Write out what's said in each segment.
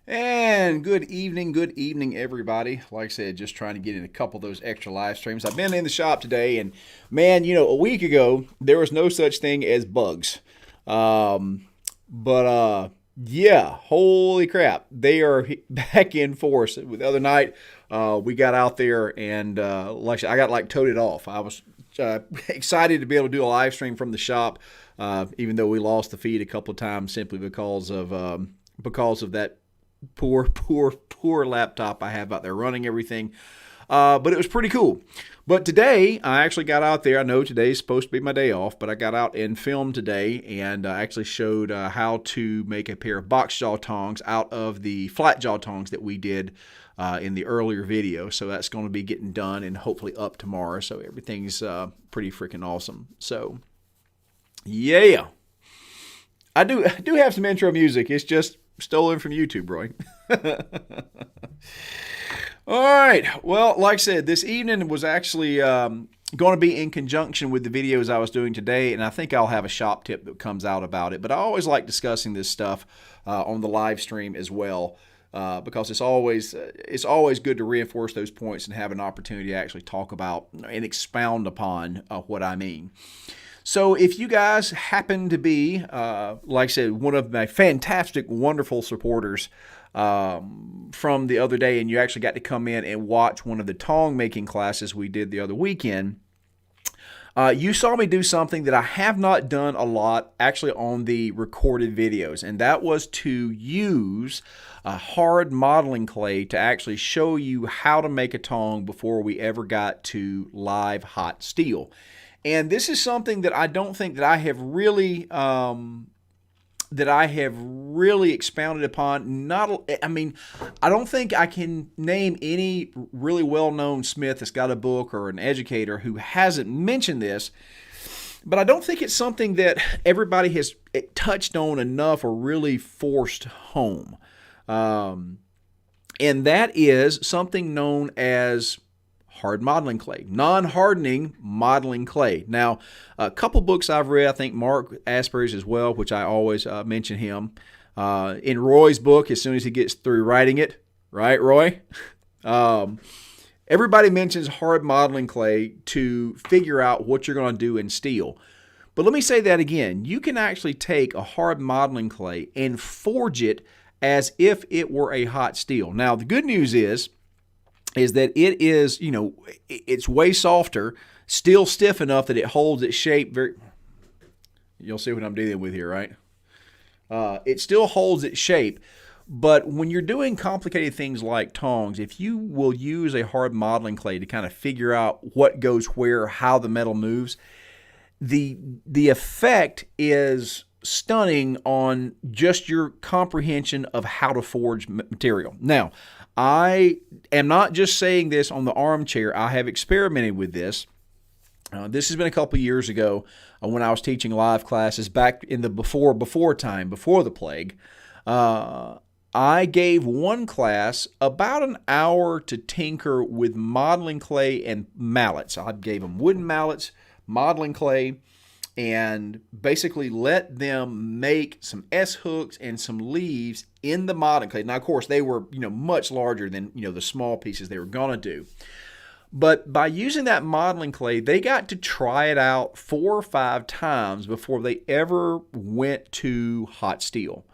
And good evening, everybody. Like I said, just trying to get in a couple of those extra live streams. I've been in the shop today, and man, a week ago there was no such thing as bugs. Yeah, holy crap, they are back in force. The other night, we got out there and I got like toted off. I was excited to be able to do a live stream from the shop, even though we lost the feed a couple of times simply because of that poor laptop I have out there running everything. But it was pretty cool. But today, I actually got out there. I know today's supposed to be my day off, but I got out and filmed today, and I actually showed how to make a pair of box jaw tongs out of the flat jaw tongs that we did in the earlier video. So that's going to be getting done and hopefully up tomorrow. So everything's pretty freaking awesome. So, yeah. I do have some intro music. It's just stolen from YouTube, Roy. All right. Well, like I said, this evening was actually going to be in conjunction with the videos I was doing today, and I think I'll have a shop tip that comes out about it. But I always like discussing this stuff on the live stream as well, because it's always good to reinforce those points and have an opportunity to actually talk about and expound upon what I mean. So if you guys happen to be, like I said, one of my fantastic, wonderful supporters from the other day, and you actually got to come in and watch one of the tong making classes we did the other weekend, you saw me do something that I have not done a lot actually on the recorded videos, and that was to use a hard modeling clay to actually show you how to make a tong before we ever got to live hot steel. And this is something that I don't think that I have really expounded upon. I don't think I can name any really well-known smith that's got a book or an educator who hasn't mentioned this. But I don't think it's something that everybody has touched on enough or really forced home. And that is something known as hard modeling clay, non-hardening modeling clay. Now, a couple books I've read, I think Mark Asper's as well, which I always mention him. In Roy's book, as soon as he gets through writing it, right, Roy? Everybody mentions hard modeling clay to figure out what you're going to do in steel. But let me say that again. You can actually take a hard modeling clay and forge it as if it were a hot steel. Now, the good news is that it is, it's way softer, still stiff enough that it holds its shape very. You'll see what I'm dealing with here, right? It still holds its shape, but when you're doing complicated things like tongs, if you will use a hard modeling clay to kind of figure out what goes where, how the metal moves, the effect is stunning on just your comprehension of how to forge material. Now, I am not just saying this on the armchair. I have experimented with this. This has been a couple years ago when I was teaching live classes back in the before time, before the plague. I gave one class about an hour to tinker with modeling clay and mallets. I gave them wooden mallets, modeling clay, and basically let them make some S-hooks and some leaves in the modeling clay. Now, of course, they were, much larger than, the small pieces they were going to do. But by using that modeling clay, they got to try it out 4 or 5 times before they ever went to hot steel.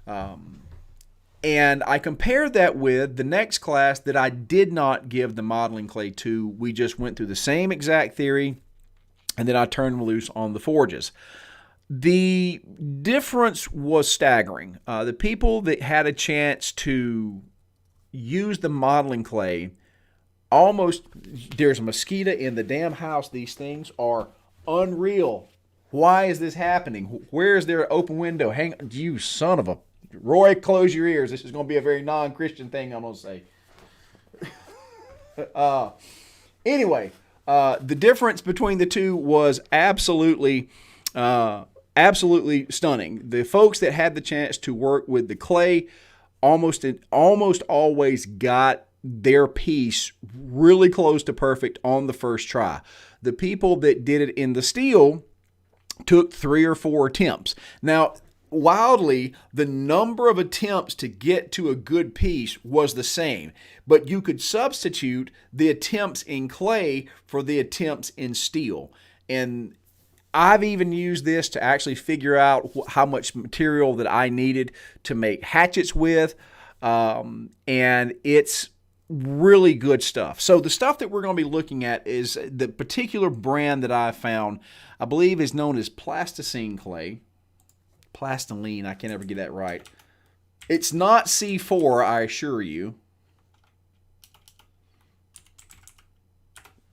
And I compared that with the next class that I did not give the modeling clay to. We just went through the same exact theory, and then I turned them loose on the forges. The difference was staggering. The people that had a chance to use the modeling clay, there's a mosquito in the damn house. These things are unreal. Why is this happening? Where is there an open window? Hang on, you son of a... Roy, close your ears. This is going to be a very non-Christian thing I'm going to say. Anyway... the difference between the two was absolutely stunning. The folks that had the chance to work with the clay almost always got their piece really close to perfect on the first try. The people that did it in the steel took 3 or 4 attempts. Now, wildly, the number of attempts to get to a good piece was the same, but you could substitute the attempts in clay for the attempts in steel. And I've even used this to actually figure out how much material that I needed to make hatchets with, and it's really good stuff. So the stuff that we're going to be looking at is the particular brand that I found, I believe is known as Plasticine Clay. Plastolina, I can't ever get that right. It's not C4, I assure you.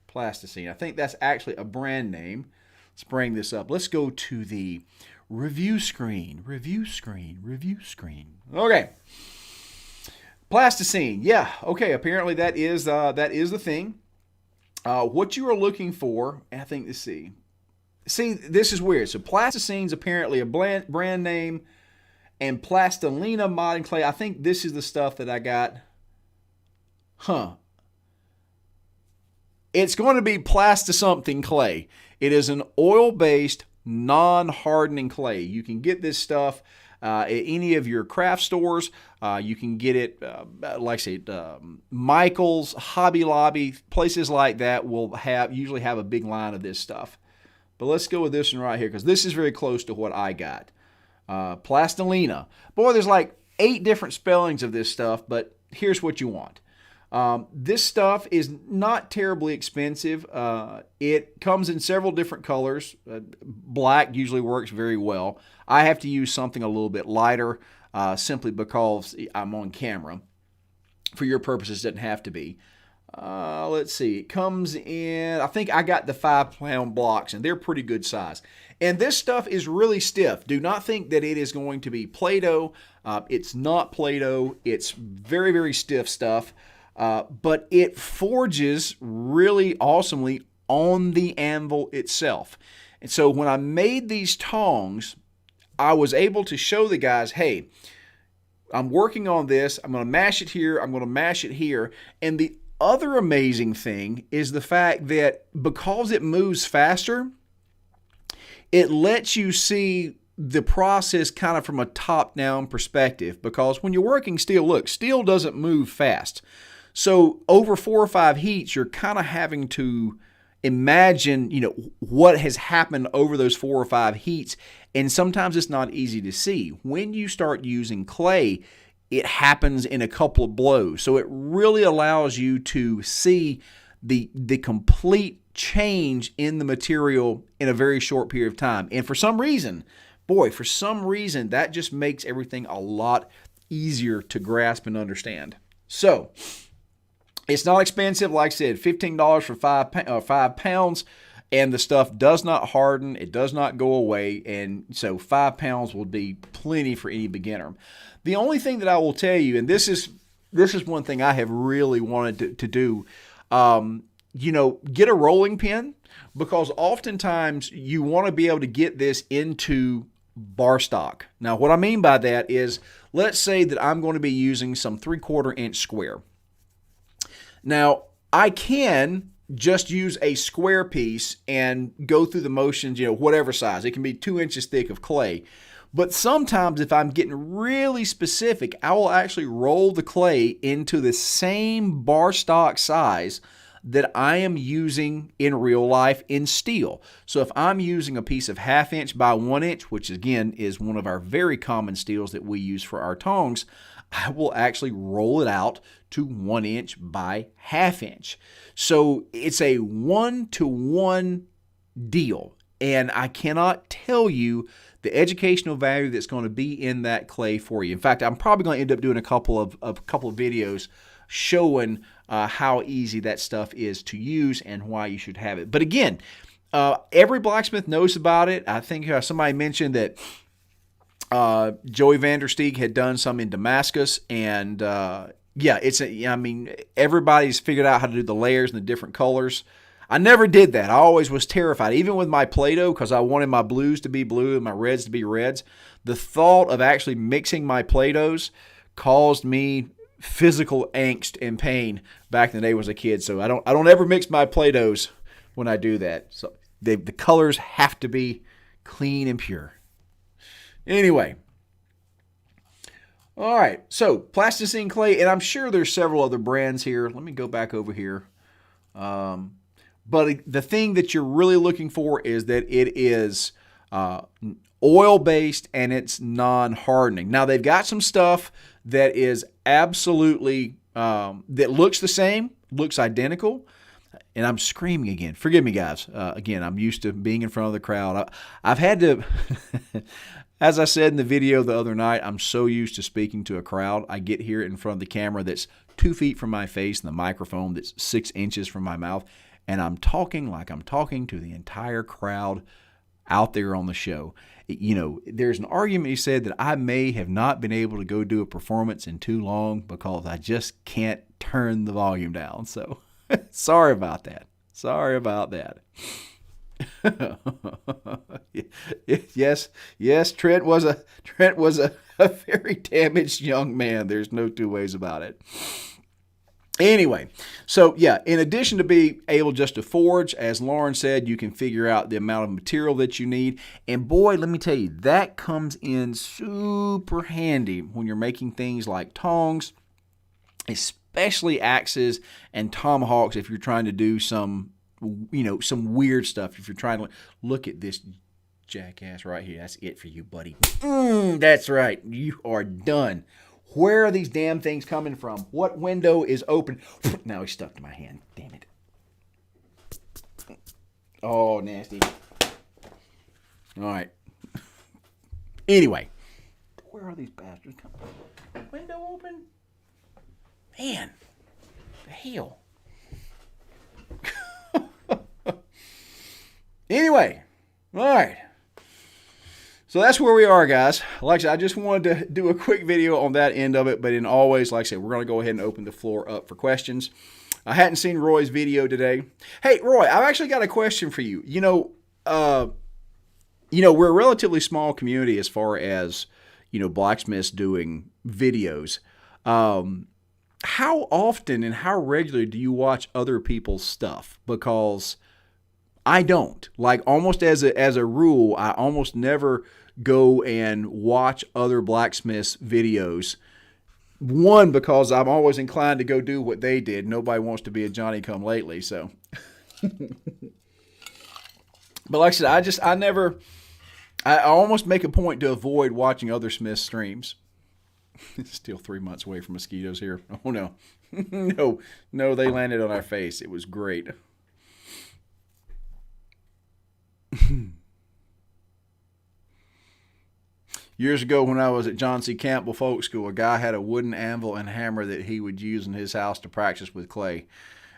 Plasticine. I think that's actually a brand name. Let's bring this up. Let's go to the review screen. Review screen. Review screen. Okay. Plasticine. Yeah. Okay. Apparently that is the thing. What you are looking for, I think, let's see. See, this is weird. So Plasticine's apparently a brand name, and Plastolina modding clay. I think this is the stuff that I got. It's going to be Plastisomething clay. It is an oil-based, non-hardening clay. You can get this stuff at any of your craft stores. You can get it, like I said, Michael's, Hobby Lobby, places like that will usually have a big line of this stuff. But let's go with this one right here, because this is very close to what I got. Plastolina. Boy, there's like 8 different spellings of this stuff, but here's what you want. This stuff is not terribly expensive. It comes in several different colors. Black usually works very well. I have to use something a little bit lighter simply because I'm on camera. For your purposes, it doesn't have to be. Let's see. It comes in, I think I got the 5-pound blocks, and they're pretty good size. And this stuff is really stiff. Do not think that it is going to be Play-Doh. It's not Play-Doh. It's very, very stiff stuff. But it forges really awesomely on the anvil itself. And so when I made these tongs, I was able to show the guys, hey, I'm working on this. I'm going to mash it here. I'm going to mash it here. And the other amazing thing is the fact that because it moves faster, it lets you see the process kind of from a top-down perspective. Because when you're working steel, look, steel doesn't move fast. So over 4 or 5 heats, you're kind of having to imagine, what has happened over those 4 or 5 heats. And sometimes it's not easy to see. When you start using clay, it happens in a couple of blows. So it really allows you to see the complete change in the material in a very short period of time. And for some reason, that just makes everything a lot easier to grasp and understand. So it's not expensive. Like I said, $15 for 5 pounds. And the stuff does not harden. It does not go away. And so 5 pounds will be plenty for any beginner. The only thing that I will tell you, and this is one thing I have really wanted to do, get a rolling pin, because oftentimes you want to be able to get this into bar stock. Now, what I mean by that is, let's say that I'm going to be using some 3/4 inch square. Now, I can just use a square piece and go through the motions, whatever size. It can be 2 inches thick of clay. But sometimes if I'm getting really specific, I will actually roll the clay into the same bar stock size that I am using in real life in steel. So if I'm using a piece of 1/2 inch by 1 inch, which again is one of our very common steels that we use for our tongs, I will actually roll it out to 1 inch by 1/2 inch. So it's a 1-to-1 deal. And I cannot tell you the educational value that's going to be in that clay for you. In fact, I'm probably going to end up doing a couple of videos showing how easy that stuff is to use and why you should have it. But again, every blacksmith knows about it. I think somebody mentioned that Joey Vandersteeg had done some in Damascus, and everybody's figured out how to do the layers and the different colors. I never did that. I always was terrified, even with my Play-Doh, because I wanted my blues to be blue and my reds to be reds. The thought of actually mixing my Play-Dohs caused me physical angst and pain back in the day when I was a kid. So I don't ever mix my Play-Dohs when I do that. So the colors have to be clean and pure. Anyway, All right, so Plasticine Clay, and I'm sure there's several other brands here. Let me go back over here. But the thing that you're really looking for is that it is oil-based and it's non-hardening. Now, they've got some stuff that is absolutely, that looks the same, looks identical. And I'm screaming again. Forgive me, guys. Again, I'm used to being in front of the crowd. I've had to, as I said in the video the other night, I'm so used to speaking to a crowd. I get here in front of the camera that's 2 feet from my face and the microphone that's 6 inches from my mouth. And I'm talking like I'm talking to the entire crowd out there on the show. You know, there's an argument he said that I may have not been able to go do a performance in too long because I just can't turn the volume down. So sorry about that. Sorry about that. Yes, Trent was a very damaged young man. There's no two ways about it. Anyway, so yeah, in addition to being able just to forge, as Lauren said, you can figure out the amount of material that you need. And boy, let me tell you, that comes in super handy when you're making things like tongs, especially axes and tomahawks if you're trying to do some, you know, some weird stuff. If you're trying to look at this jackass right here, that's it for you, buddy. That's right, you are done. Where are these damn things coming from? What window is open? Now he's stuck to my hand. Damn it. Oh, nasty. All right. Anyway. Where are these bastards coming? Window open? Man. The hell. Anyway. All right. So that's where we are, guys. Like I said, I just wanted to do a quick video on that end of it, but in always, like I said, we're going to go ahead and open the floor up for questions. I hadn't seen Roy's video today. Hey, Roy, I've actually got a question for you. You know, we're a relatively small community as far as, blacksmiths doing videos. How often and how regularly do you watch other people's stuff? Because I don't. Like, almost as a rule, I almost never go and watch other blacksmiths' videos. One, because I'm always inclined to go do what they did. Nobody wants to be a Johnny-come-lately, so. But like I said, I almost make a point to avoid watching other smiths' streams. Still 3 months away from mosquitoes here. Oh, no. No, they landed on our face. It was great. Years ago when I was at John C. Campbell Folk School, a guy had a wooden anvil and hammer that he would use in his house to practice with clay.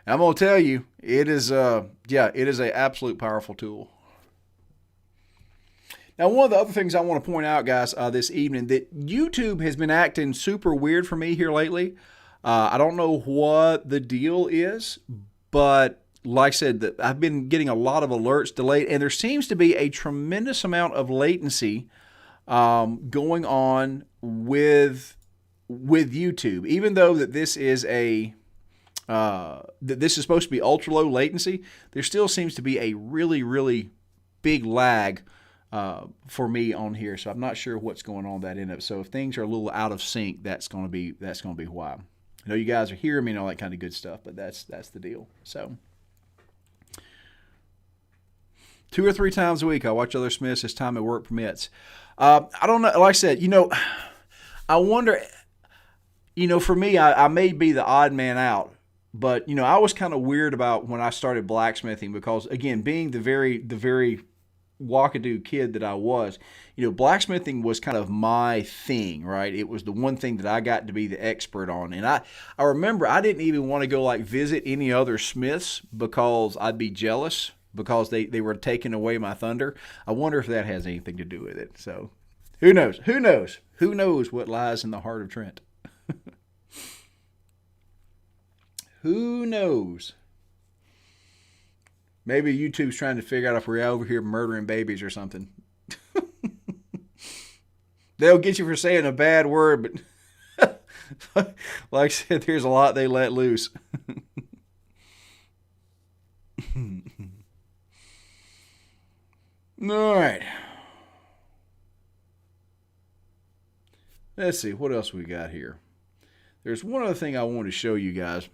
And I'm going to tell you, it is an absolute powerful tool. Now, one of the other things I want to point out, guys, this evening, that YouTube has been acting super weird for me here lately. I don't know what the deal is, but like I said, I've been getting a lot of alerts delayed, and there seems to be a tremendous amount of latency going on with YouTube. Even though that this is supposed to be ultra low latency, there still seems to be a really, really big lag for me on here. So I'm not sure what's going on that end of it. So if things are a little out of sync, that's going to be why. I know you guys are hearing me and all that kind of good stuff, but that's the deal. So 2 or 3 times a week, I watch other smiths as time at work permits. I don't know. Like I said, I wonder, for me, I may be the odd man out, but, I was kind of weird about when I started blacksmithing because, again, being the very wackadoo kid that I was, blacksmithing was kind of my thing, right? It was the one thing that I got to be the expert on. And I remember I didn't even want to go visit any other smiths because I'd be jealous because they were taking away my thunder. I wonder if that has anything to do with it. So who knows? Who knows what lies in the heart of Trent? Who knows? Maybe YouTube's trying to figure out if we're over here murdering babies or something. They'll get you for saying a bad word, but like I said, there's a lot they let loose. All right. Let's see, what else we got here? There's one other thing I want to show you guys.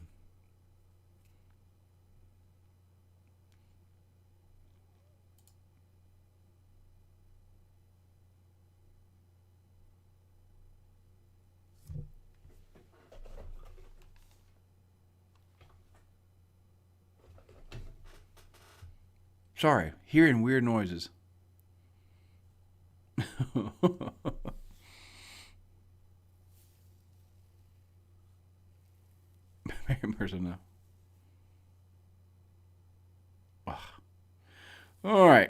Sorry, hearing weird noises. No. All right.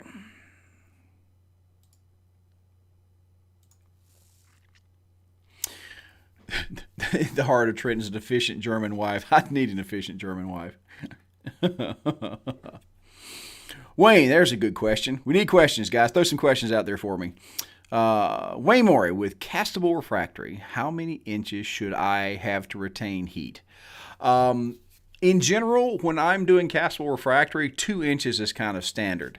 The heart of Trenton's an efficient German wife. I need an efficient German wife. Wayne, there's a good question. We need questions, guys. Throw some questions out there for me. Wayne Morey with Castable Refractory. How many inches should I have to retain heat? In general, when I'm doing Castable Refractory, 2 inches is kind of standard.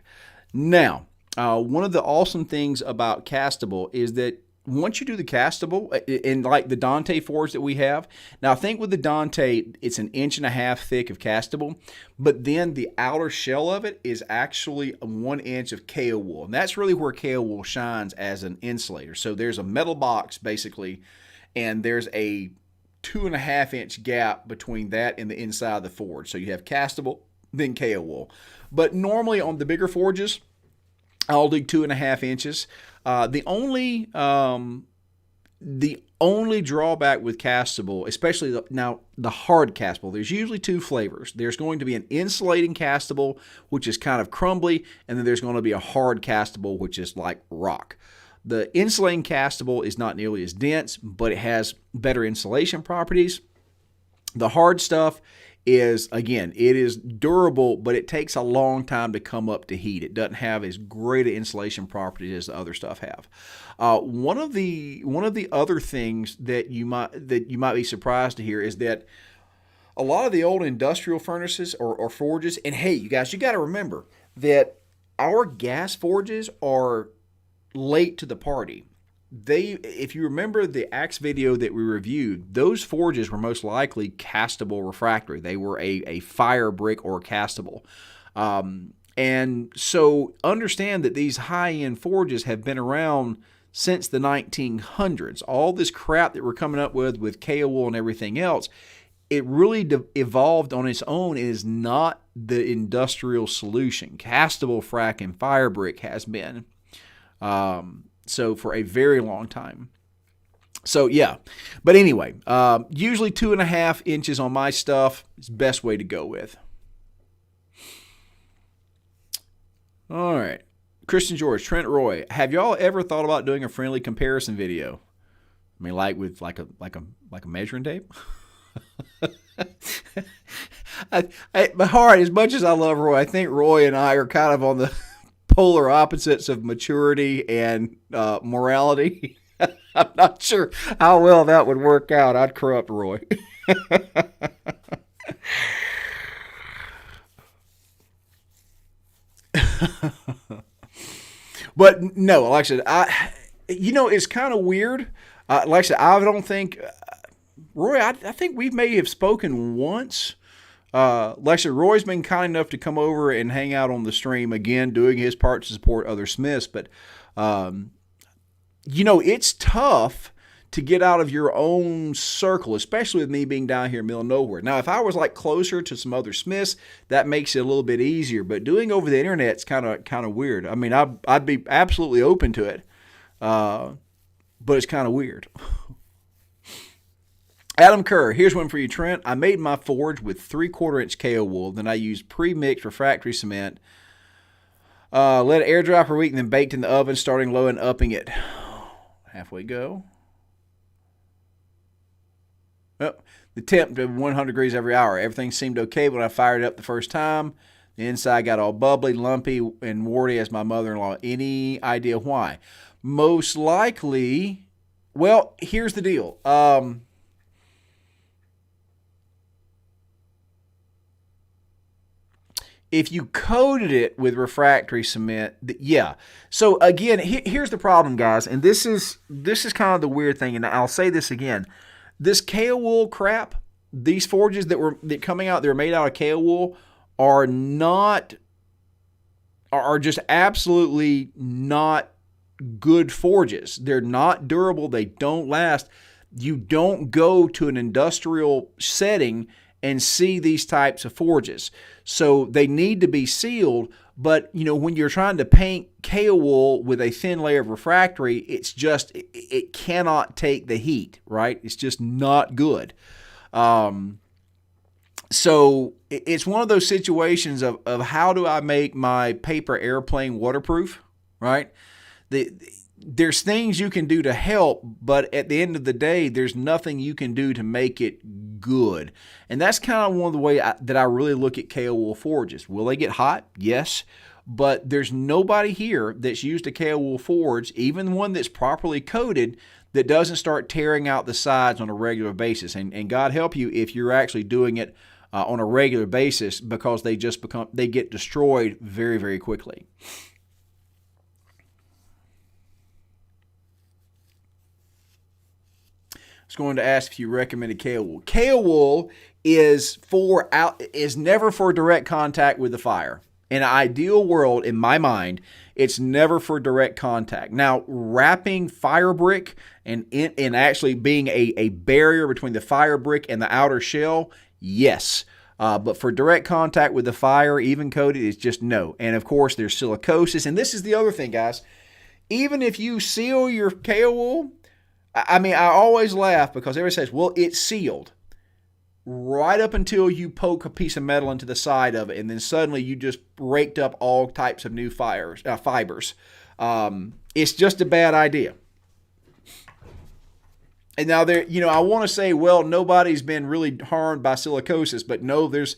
Now, one of the awesome things about Castable is that once you do the Castable, in like the Dante forge that we have, now I think with the Dante, it's 1.5 inches thick of Castable, but then the outer shell of it is actually 1 inch of KO wool. And that's really where KO wool shines as an insulator. So there's a metal box basically, and there's a 2.5 inch gap between that and the inside of the forge. So you have Castable, then KO wool. But normally on the bigger forges, I'll dig 2.5 inches. The only drawback with Castable, especially the hard Castable, there's usually 2 flavors. There's going to be an insulating Castable, which is kind of crumbly, and then there's going to be a hard Castable, which is like rock. The insulating Castable is not nearly as dense, but it has better insulation properties. The hard stuff is, again, it is durable, but it takes a long time to come up to heat. It doesn't have as great an insulation properties as the other stuff have. One of the other things that you might be surprised to hear is that a lot of the old industrial furnaces or forges, and hey, you guys, you got to remember that our gas forges are late to the party. If you remember the Axe video that we reviewed, those forges were most likely Castable Refractory. They were a fire brick or Castable. And so understand that these high-end forges have been around since the 1900s. All this crap that we're coming up with KO wool and everything else, it really evolved on its own. It is not the industrial solution. Castable frac and fire brick has been. So for a very long time. So yeah, but anyway, usually 2.5 inches on my stuff is the best way to go with. All right, Christian George, Trent Roy, have y'all ever thought about doing a friendly comparison video? I mean, like with like a measuring tape. My heart, as much as I love Roy, I think Roy and I are kind of on the polar opposites of maturity and morality. I'm not sure how well that would work out. I'd corrupt Roy. But no, like I said, it's kind of weird. Like I said, I don't think, Roy, I think we may have spoken once. Like I said, Roy's been kind enough to come over and hang out on the stream again, doing his part to support other Smiths. But, it's tough to get out of your own circle, especially with me being down here in the middle of nowhere. Now, if I was like closer to some other Smiths, that makes it a little bit easier. But doing over the internet's kind of weird. I mean, I'd be absolutely open to it, but it's kind of weird. Adam Kerr, here's one for you, Trent. I made my forge with 3/4 inch KO wool. Then I used pre-mixed refractory cement. Let it air dry for a week and then baked in the oven, starting low and upping it. Halfway go. Oh, the temp to 100 degrees every hour. Everything seemed okay when I fired it up the first time. The inside got all bubbly, lumpy, and warty as my mother-in-law. Any idea why? Most likely, well, here's the deal. If you coated it with refractory cement, yeah. So again, here's the problem, guys, and this is kind of the weird thing, and I'll say this again: this K-wool crap, these forges that coming out, they're made out of K-wool, are just absolutely not good forges. They're not durable. They don't last. You don't go to an industrial setting and see these types of forges. So they need to be sealed, but when you're trying to paint K-wool with a thin layer of refractory, it cannot take the heat, right? It's just not good. So it's one of those situations of how do I make my paper airplane waterproof, right? There's things you can do to help, but at the end of the day, there's nothing you can do to make it good. And that's kind of one of the ways that I really look at K-wool forges. Will they get hot? Yes. But there's nobody here that's used a K-wool forge, even one that's properly coated, that doesn't start tearing out the sides on a regular basis. And God help you if you're actually doing it on a regular basis, because they get destroyed very, very quickly. I was going to ask if you recommended K-wool. K-wool is never for direct contact with the fire. In an ideal world, in my mind, it's never for direct contact. Now, wrapping fire brick and actually being a barrier between the fire brick and the outer shell, yes. But for direct contact with the fire, even coated, it's just no. And of course, there's silicosis. And this is the other thing, guys. Even if you seal your K-wool, I always laugh because everybody says, well, it's sealed. Right up until you poke a piece of metal into the side of it, and then suddenly you just raked up all types of new fibers. It's just a bad idea. And now I want to say, well, nobody's been really harmed by silicosis, but no, there's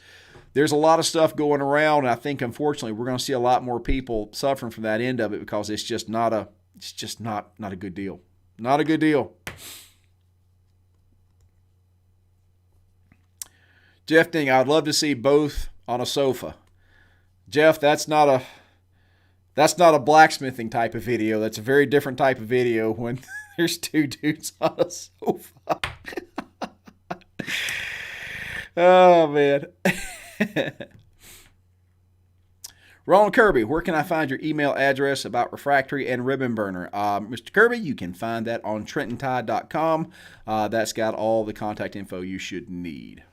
a lot of stuff going around. And I think, unfortunately, we're going to see a lot more people suffering from that end of it, because it's just not a good deal. Not a good deal. Jeff Ding, I'd love to see both on a sofa. Jeff, that's not a blacksmithing type of video. That's a very different type of video when there's two dudes on a sofa. Oh, man. Ronald Kirby, where can I find your email address about refractory and ribbon burner? Mr. Kirby, you can find that on TrentonTide.com. That's got all the contact info you should need.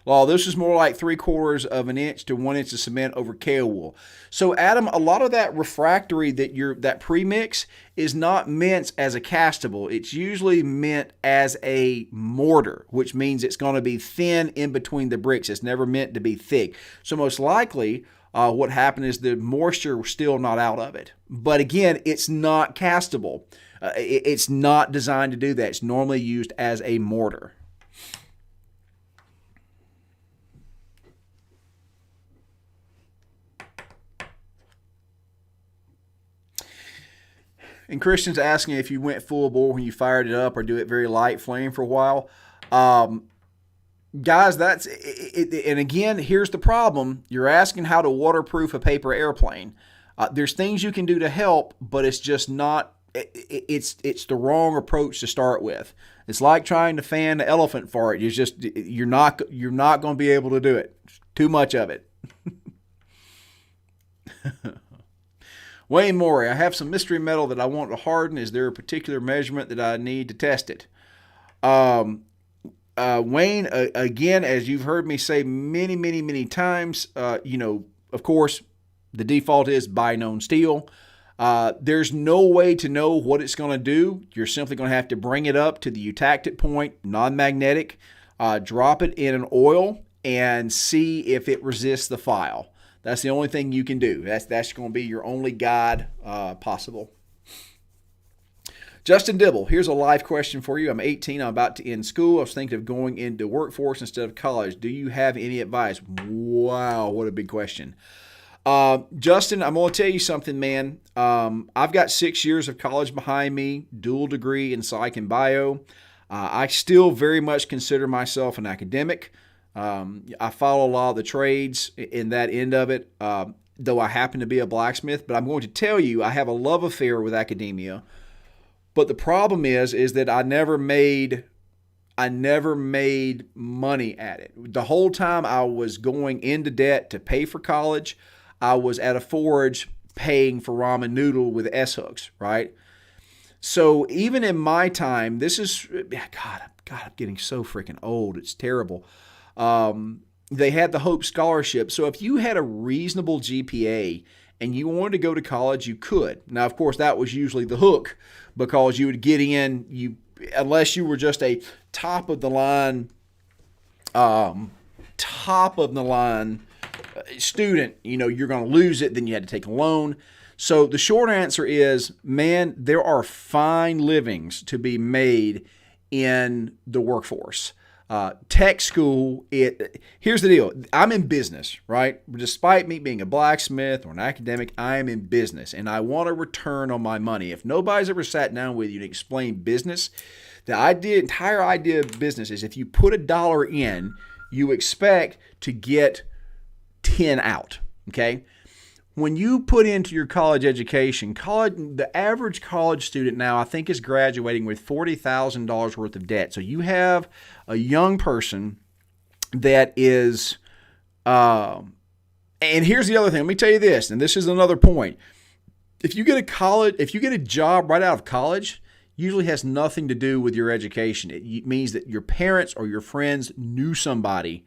Law, this is more like 3/4 of an inch to 1 inch of cement over K-wool. So, Adam, a lot of that refractory that premix is not meant as a castable. It's usually meant as a mortar, which means it's going to be thin in between the bricks. It's never meant to be thick. So, most likely, what happened is the moisture was still not out of it. But again, it's not castable. It's not designed to do that. It's normally used as a mortar. And Christian's asking if you went full bore when you fired it up or do it very light flame for a while. Guys, that's it. And again, here's the problem. You're asking how to waterproof a paper airplane. There's things you can do to help, but it's just not, it's the wrong approach to start with. It's like trying to fan the elephant fart. You're not going to be able to do it. Too much of it. Wayne Morey, I have some mystery metal that I want to harden. Is there a particular measurement that I need to test it? Wayne, again, as you've heard me say many, many, many times, of course, the default is buy known steel. There's no way to know what it's going to do. You're simply going to have to bring it up to the eutactic point, non-magnetic, drop it in an oil, and see if it resists the file. That's the only thing you can do. That's going to be your only guide possible. Justin Dibble, here's a live question for you. I'm 18. I'm about to end school. I was thinking of going into workforce instead of college. Do you have any advice? Wow, what a big question. Justin, I'm going to tell you something, man. I've got 6 years of college behind me, dual degree in psych and bio. I still very much consider myself an academic. I follow a lot of the trades in that end of it, though I happen to be a blacksmith. But I'm going to tell you, I have a love affair with academia. But the problem is that I never made money at it. The whole time I was going into debt to pay for college, I was at a forge paying for ramen noodle with S-hooks, right? So even in my time, this is, God, I'm getting so freaking old. It's terrible. They had the Hope Scholarship. So if you had a reasonable GPA and you wanted to go to college, you could. Now, of course, that was usually the hook, because you would get in, unless you were just a top of the line student, you're going to lose it. Then you had to take a loan. So the short answer is, man, there are fine livings to be made in the workforce. Tech school, here's the deal. I'm in business, right? Despite me being a blacksmith or an academic, I am in business, and I want a return on my money. If nobody's ever sat down with you to explain business, the entire idea of business is if you put $1 in, you expect to get 10 out, okay? When you put into your college education, the average college student now, I think, is graduating with $40,000 worth of debt. So you have a young person that is, and here's the other thing. Let me tell you this, and this is another point. If you get a job right out of college, usually has nothing to do with your education. It means that your parents or your friends knew somebody,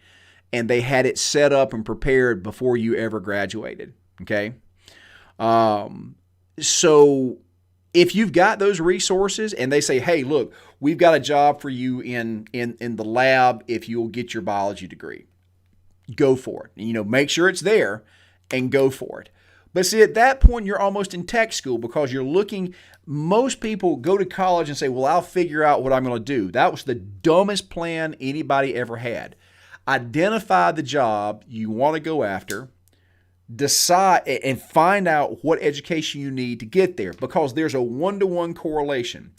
and they had it set up and prepared before you ever graduated. Okay. So if you've got those resources and they say, hey, look, we've got a job for you in the lab if you'll get your biology degree, go for it. Make sure it's there and go for it. But see, at that point, you're almost in tech school, because most people go to college and say, well, I'll figure out what I'm going to do. That was the dumbest plan anybody ever had. Identify the job you want to go after. Decide and find out what education you need to get there, because there's a one-to-one correlation.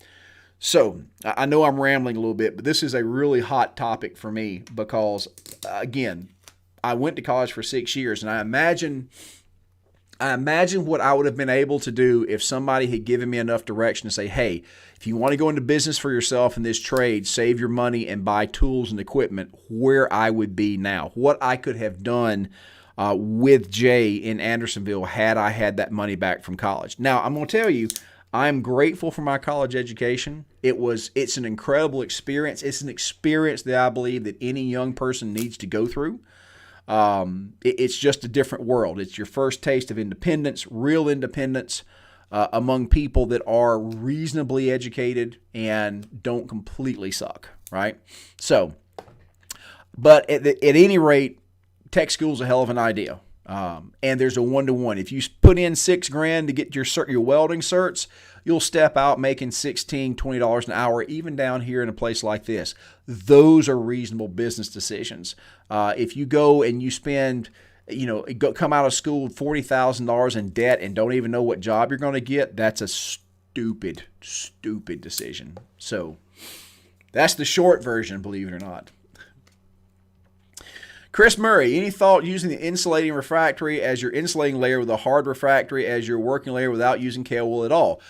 So I know I'm rambling a little bit, but this is a really hot topic for me, because again, I went to college for 6 years, and I imagine what I would have been able to do if somebody had given me enough direction to say, hey, if you want to go into business for yourself in this trade, save your money and buy tools and equipment, where I would be now, what I could have done with Jay in Andersonville had I had that money back from college. Now, I'm going to tell you, I'm grateful for my college education. It's an incredible experience. It's an experience that I believe that any young person needs to go through. It's just a different world. It's your first taste of independence, real independence, among people that are reasonably educated and don't completely suck, right? So, but at any rate, tech school's a hell of an idea. And there's a one-to-one. If you put in $6,000 to get your welding certs, you'll step out making $16, $20 an hour, even down here in a place like this. Those are reasonable business decisions. If you go and you spend, come out of school with $40,000 in debt and don't even know what job you're going to get, that's a stupid, stupid decision. So that's the short version, believe it or not. Chris Murray, any thought using the insulating refractory as your insulating layer with a hard refractory as your working layer without using kale wool at all?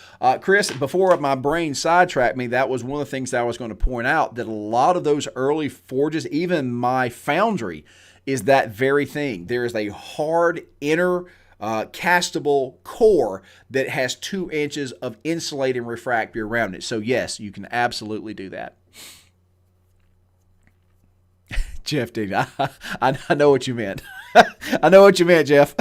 Chris, before my brain sidetracked me, that was one of the things that I was going to point out, that a lot of those early forges, even my foundry, is that very thing. There is a hard inner castable core that has 2 inches of insulating refractory around it. So yes, you can absolutely do that. Jeff, dude, I know what you meant. I know what you meant, Jeff.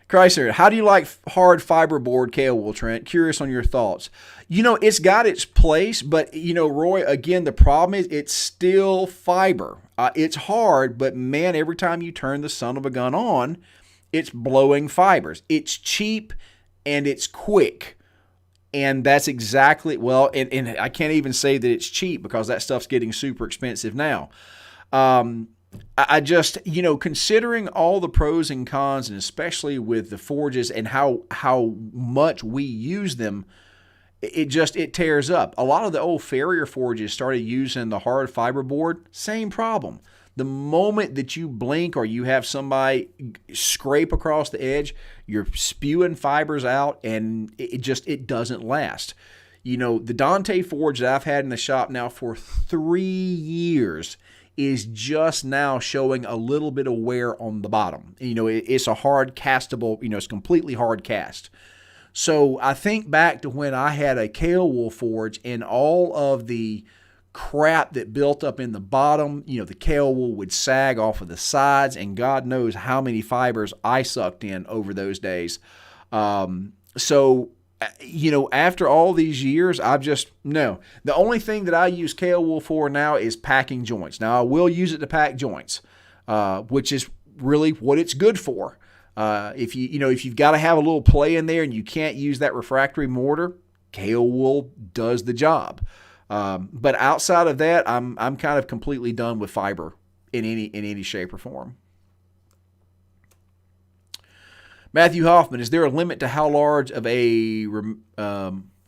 Chrysler, how do you like hard fiberboard kale wool, Trent? Curious on your thoughts. It's got its place, but, Roy, again, the problem is it's still fiber. It's hard, but, man, every time you turn the son of a gun on, it's blowing fibers. It's cheap and it's quick. And that's exactly, and I can't even say that it's cheap, because that stuff's getting super expensive now. I just, considering all the pros and cons, and especially with the forges and how much we use them, it tears up. A lot of the old Farrier forges started using the hard fiber board. Same problem. The moment that you blink or you have somebody scrape across the edge, you're spewing fibers out, and it doesn't last. You know, the Dante forge that I've had in the shop now for 3 years is just now showing a little bit of wear on the bottom. You know, it's a hard castable, you know, it's completely hard cast. So I think back to when I had a Kailwool forge and all of the crap that built up in the bottom. You know, the Kailwool would sag off of the sides, and God knows how many fibers I sucked in over those days. So, you know, after all these years, no. The only thing that I use Kailwool for now is packing joints. Now, I will use it to pack joints, which is really what it's good for. If you've got to have a little play in there and you can't use that refractory mortar, Kailwool does the job. But outside of that, I'm kind of completely done with fiber in any shape or form. Matthew Hoffman, is there a limit to how large of a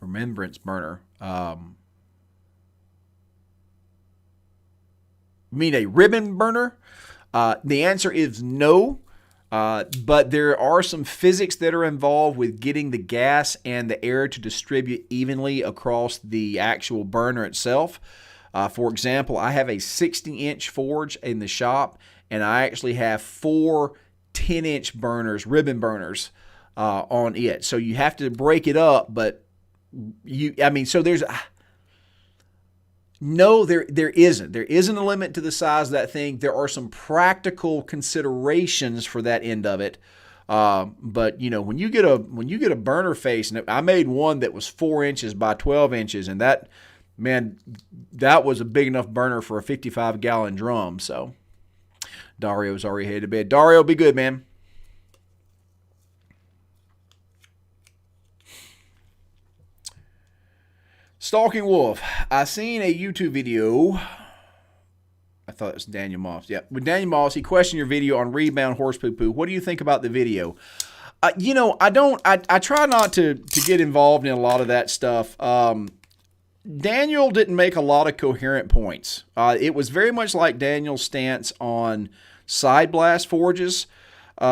remembrance burner? You mean a ribbon burner? The answer is no. But there are some physics that are involved with getting the gas and the air to distribute evenly across the actual burner itself. For example, I have a 60-inch forge in the shop, and I actually have 4 10-inch burners, ribbon burners, on it. So you have to break it up, but so there's... No, there isn't. There isn't a limit to the size of that thing. There are some practical considerations for that end of it. But you know, when you get a burner face, and I made one that was 4 inches by 12 inches, and that was a big enough burner for a 55-gallon drum. So Dario's already headed to bed. Dario, be good, man. Stalking Wolf. I seen a YouTube video. I thought it was Daniel Moss. Yeah. With Daniel Moss, he questioned your video on rebound horse poo-poo. What do you think about the video? I try not to get involved in a lot of that stuff. Daniel didn't make a lot of coherent points. It was very much like Daniel's stance on side blast forges. He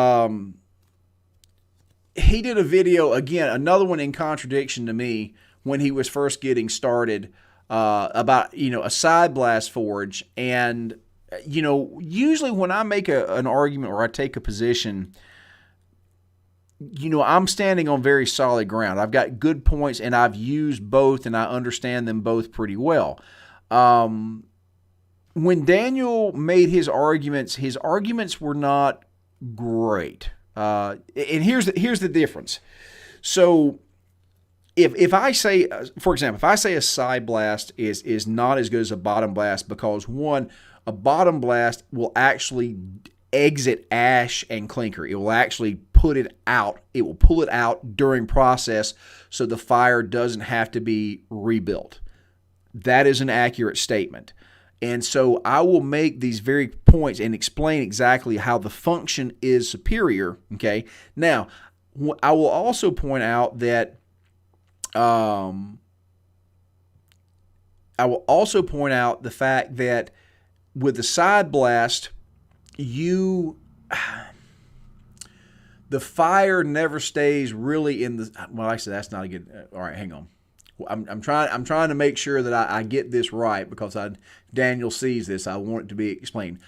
did a video, again, another one in contradiction to me, when he was first getting started, about, a side blast forge. And, usually when I make an argument or I take a position, I'm standing on very solid ground. I've got good points, and I've used both, and I understand them both pretty well. When Daniel made his arguments were not great. And here's the difference. So if I say, for example, if I say a side blast is not as good as a bottom blast, because one, a bottom blast will actually exit ash and clinker. It will actually put it out. It will pull it out during process, so the fire doesn't have to be rebuilt. That is an accurate statement. And so I will make these very points and explain exactly how the function is superior. Okay. Now, I will also point out that the fact that with the side blast, the fire never stays really in the. Well, actually, that's not a good. All right, hang on. I'm trying to make sure that I get this right, because Daniel sees this. I want it to be explained.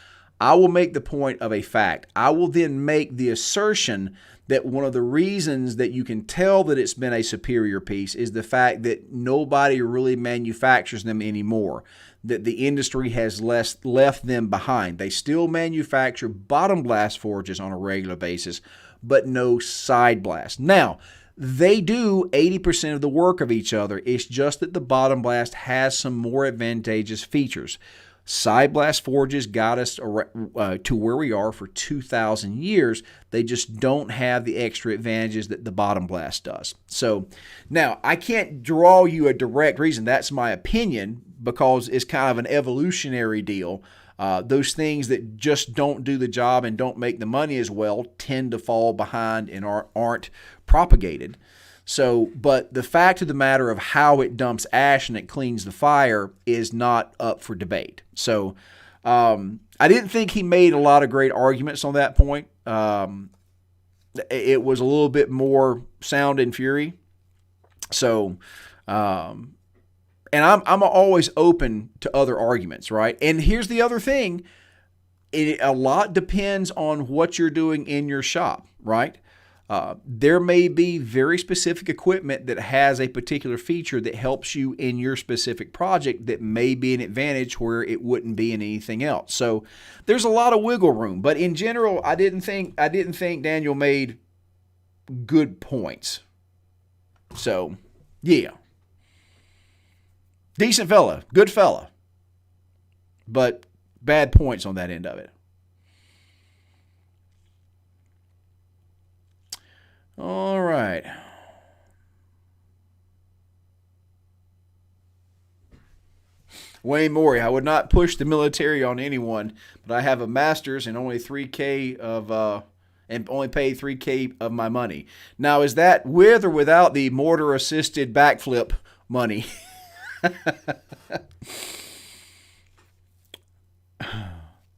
I will make the point of a fact. I will then make the assertion that one of the reasons that you can tell that it's been a superior piece is the fact that nobody really manufactures them anymore, that the industry has left them behind. They still manufacture bottom blast forges on a regular basis, but no side blast. Now, they do 80% of the work of each other. It's just that the bottom blast has some more advantageous features. Side blast forges got us to where we are for 2,000 years. They just don't have the extra advantages that the bottom blast does. So now I can't draw you a direct reason. That's my opinion, because it's kind of an evolutionary deal. Those things that just don't do the job and don't make the money as well tend to fall behind and aren't propagated. So, but the fact of the matter of how it dumps ash and it cleans the fire is not up for debate. So, I didn't think he made a lot of great arguments on that point. It was a little bit more sound and fury. So, and I'm always open to other arguments, right? And here's the other thing. A lot depends on what you're doing in your shop, right? There may be very specific equipment that has a particular feature that helps you in your specific project that may be an advantage where it wouldn't be in anything else. So there's a lot of wiggle room, but in general, I didn't think Daniel made good points. So, yeah. Decent fella, good fella, but bad points on that end of it. All right. Wayne Morey, I would not push the military on anyone, but I have a master's and only $3K of and only pay $3K of my money. Now, is that with or without the mortar assisted backflip money?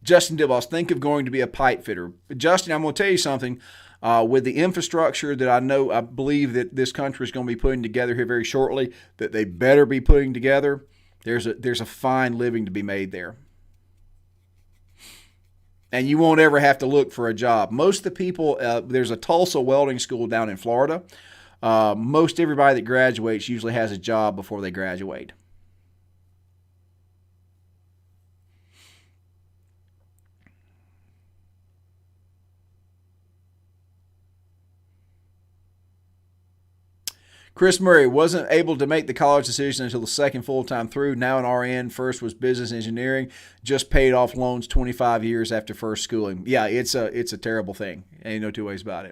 Justin Dibos, think of going to be a pipe fitter. Justin, I'm going to tell you something. With the infrastructure that I believe that this country is going to be putting together here very shortly, that they better be putting together, there's a fine living to be made there. And you won't ever have to look for a job. Most of the people, there's a Tulsa welding school down in Florida. Most everybody that graduates usually has a job before they graduate. Chris Murray wasn't able to make the college decision until the second full-time through. Now an RN. First was business engineering. Just paid off loans 25 years after first schooling. Yeah, it's a terrible thing. Ain't no two ways about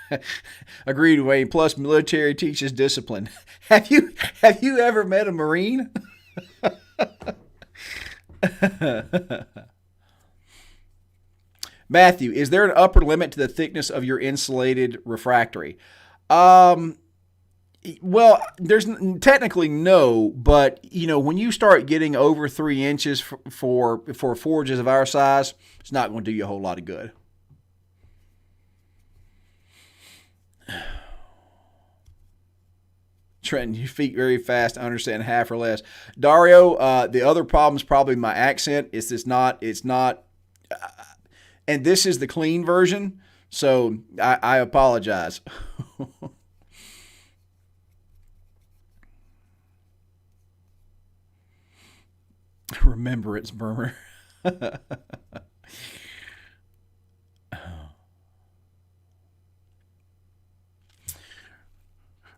it. Agreed, Wayne. Plus, military teaches discipline. Have you ever met a Marine? Matthew, is there an upper limit to the thickness of your insulated refractory? Well, there's technically no, but when you start getting over 3 inches for forges of our size, it's not going to do you a whole lot of good. Trenton, you speak very fast. I understand half or less. Dario, the other problem is probably my accent. It's not. And this is the clean version, so I apologize. Remembrance, Burmer.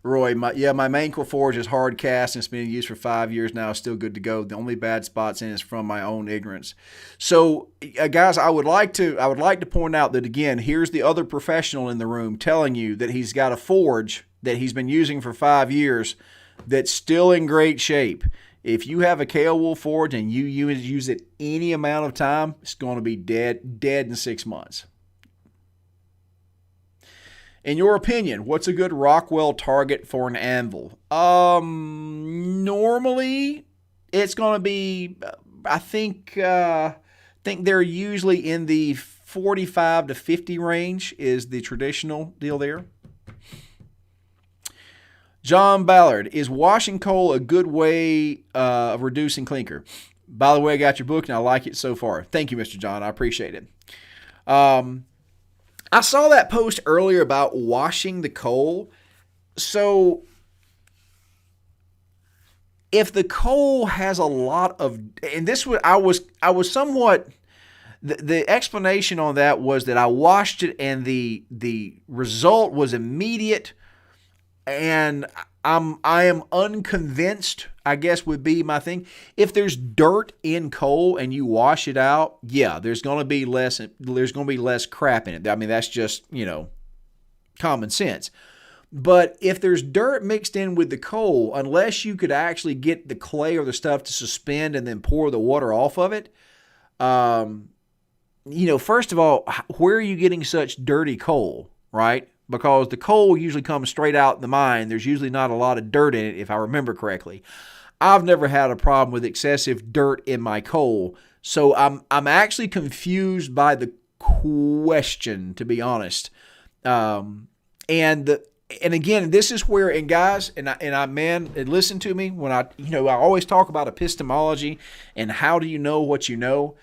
Roy, my main core forge is hard cast and it's been used for 5 years now. It's still good to go. The only bad spots in it is from my own ignorance. So, guys, I would like to point out that again, here's the other professional in the room telling you that he's got a forge that he's been using for 5 years that's still in great shape. If you have a Kailwool forge and you use it any amount of time, it's going to be dead in 6 months. In your opinion, what's a good Rockwell target for an anvil? Normally, it's going to be, I think they're usually in the 45 to 50 range is the traditional deal there. John Ballard, is washing coal a good way of reducing clinker? By the way, I got your book and I like it so far. Thank you, Mr. John. I appreciate it. I saw that post earlier about washing the coal. So if the coal has a lot of, and this was, I was somewhat, the explanation on that was that I washed it and the result was immediate, and I am unconvinced, I guess would be my thing. If there's dirt in coal and you wash it out, yeah, there's going to be less crap in it. I mean, that's just, common sense. But if there's dirt mixed in with the coal, unless you could actually get the clay or the stuff to suspend and then pour the water off of it, first of all, where are you getting such dirty coal, right? Because the coal usually comes straight out the mine. There's usually not a lot of dirt in it, if I remember correctly. I've never had a problem with excessive dirt in my coal, so I'm actually confused by the question, to be honest. And again, this is where, and guys, and listen to me when I always talk about epistemology and how do you know what you know.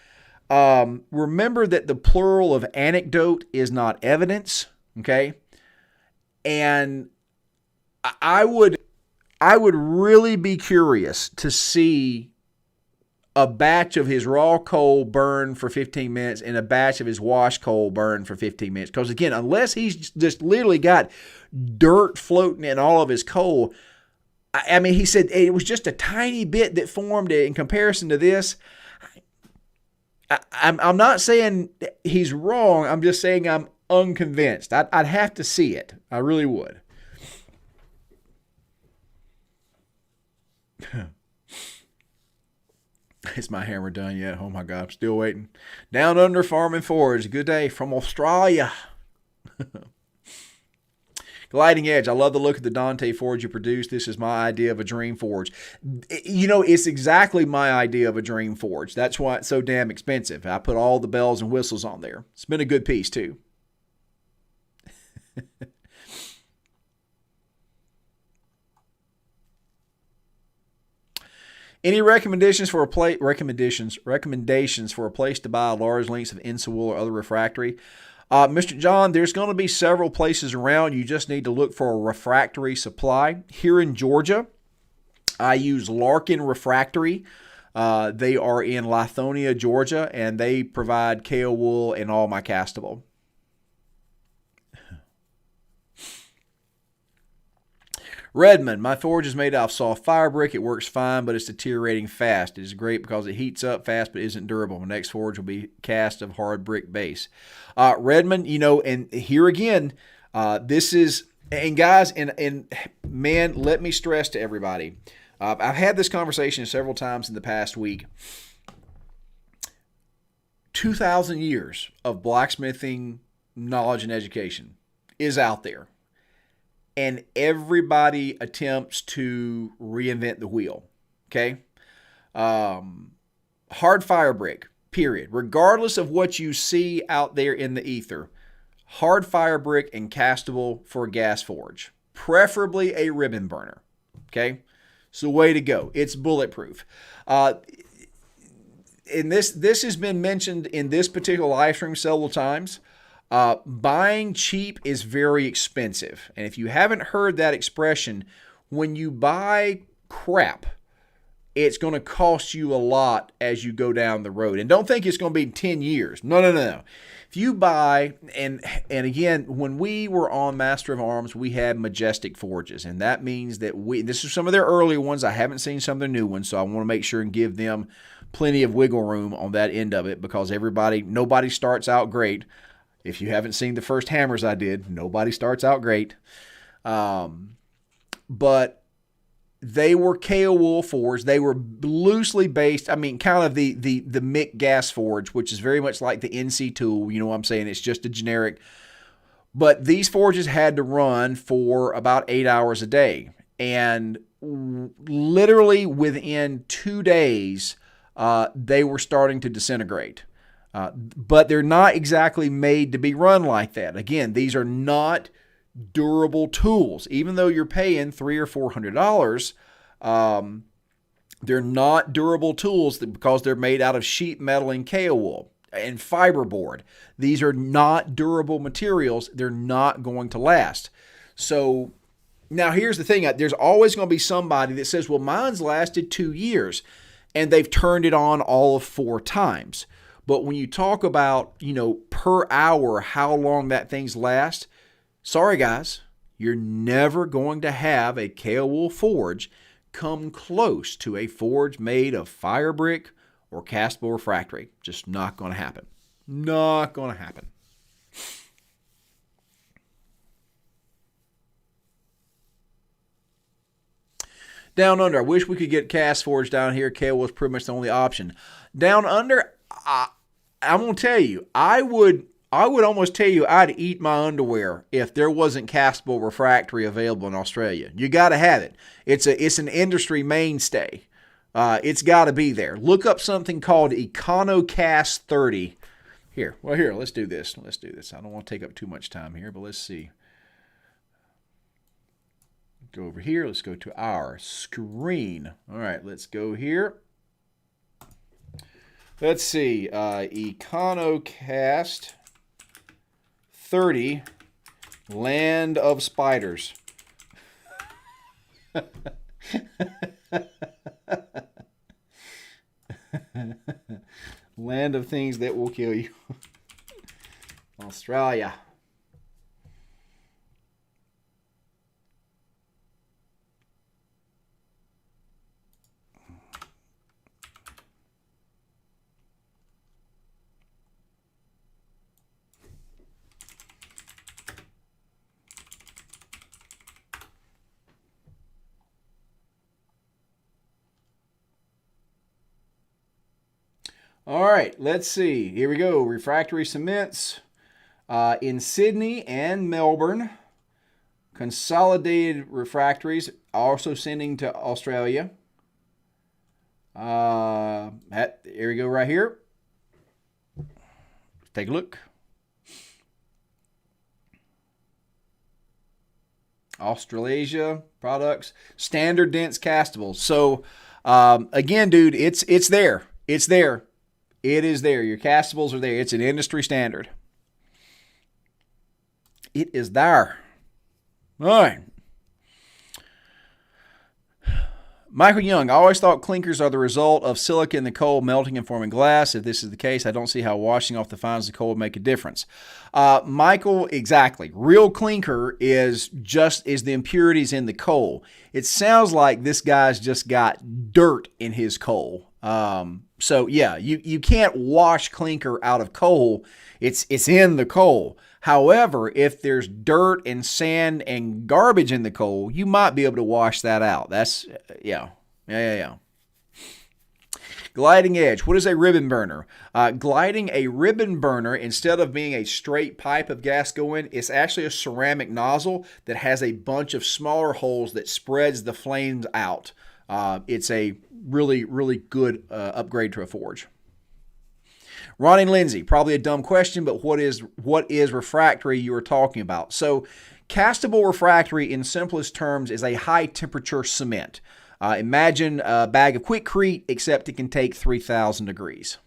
Remember that the plural of anecdote is not evidence. Okay, and I would really be curious to see a batch of his raw coal burn for 15 minutes and a batch of his washed coal burn for 15 minutes. Because again, unless he's just literally got dirt floating in all of his coal, I mean, he said it was just a tiny bit that formed in comparison to this. I'm not saying he's wrong. I'm just saying I'm unconvinced. I'd have to see it. I really would. Is my hammer done yet? Oh my God, I'm still waiting. Down Under Farm and Forge. Good day from Australia. Gliding Edge. I love the look of the Dante forge you produced. This is my idea of a dream forge. It's exactly my idea of a dream forge. That's why it's so damn expensive. I put all the bells and whistles on there. It's been a good piece too. Any recommendations for a place to buy large lengths of Insul or other refractory? Mr. John, there's going to be several places around. You just need to look for a refractory supply. Here in Georgia, I use Larkin Refractory. They are in Lithonia, Georgia, and they provide KO wool and all my castable. Redmond, my forge is made out of soft fire brick. It works fine, but it's deteriorating fast. It is great because it heats up fast, but isn't durable. My next forge will be cast of hard brick base. Redmond, and here again, this is, and guys, and man, let me stress to everybody, I've had this conversation several times in the past week. 2,000 years of blacksmithing knowledge and education is out there. And everybody attempts to reinvent the wheel, okay? Hard fire brick, period. Regardless of what you see out there in the ether, hard fire brick and castable for a gas forge. Preferably a ribbon burner, okay? It's the way to go. It's bulletproof. And this has been mentioned in this particular live stream several times. Buying cheap is very expensive. And if you haven't heard that expression, when you buy crap, it's going to cost you a lot as you go down the road. And don't think it's going to be 10 years. No. If you buy, and again, when we were on Master of Arms, we had Majestic forges. And that means that this is some of their earlier ones. I haven't seen some of their new ones, so I want to make sure and give them plenty of wiggle room on that end of it, because nobody starts out great. If you haven't seen the first hammers I did, nobody starts out great. But they were KO wool forged. They were loosely based, kind of the Mick gas forge, which is very much like the NC tool. You know what I'm saying? It's just a generic. But these forges had to run for about 8 hours a day. And literally within 2 days, they were starting to disintegrate. But they're not exactly made to be run like that. Again, these are not durable tools. Even though you're paying $300 or $400, they're not durable tools because they're made out of sheet metal and KO wool and fiberboard. These are not durable materials. They're not going to last. So now here's the thing. There's always going to be somebody that says, well, mine's lasted 2 years and they've turned it on all of 4 times. But when you talk about, per hour, how long that thing's last, sorry guys, you're never going to have a KO wool forge come close to a forge made of fire brick or Castable Refractory. Just not going to happen. Not going to happen. Down Under, I wish we could get cast forge down here. KO was pretty much the only option. Down Under, I'm gonna tell you, I would almost tell you I'd eat my underwear if there wasn't Castable Refractory available in Australia. You got to have it. It's an industry mainstay. It's got to be there. Look up something called EconoCast 30. Here, let's do this. I don't want to take up too much time here, but let's see. Go over here. Let's go to our screen. All right, let's go here. Let's see. EconoCast 30, Land of Spiders. Land of things that will kill you. Australia. All right, let's see. Here we go. Refractory cements in Sydney and Melbourne. Consolidated Refractories also sending to Australia. Here we go right here. Take a look. Australasia products. Standard dense castables. So, again, dude, it's there. It's there. It is there. Your castables are there. It's an industry standard. It is there. All right. Michael Young, I always thought clinkers are the result of silica in the coal melting and forming glass. If this is the case, I don't see how washing off the fines of the coal would make a difference. Michael, exactly. Real clinker is the impurities in the coal. It sounds like this guy's just got dirt in his coal. So yeah, you can't wash clinker out of coal. It's in the coal. However, if there's dirt and sand and garbage in the coal, you might be able to wash that out. That's, yeah. Gliding edge. What is a ribbon burner? Gliding a ribbon burner, instead of being a straight pipe of gas going, it's actually a ceramic nozzle that has a bunch of smaller holes that spreads the flames out. It's a really, really good upgrade to a forge. Ronnie Lindsay, probably a dumb question, but what is refractory you are talking about? So castable refractory in simplest terms is a high temperature cement. Imagine a bag of Quikrete, except it can take 3,000 degrees.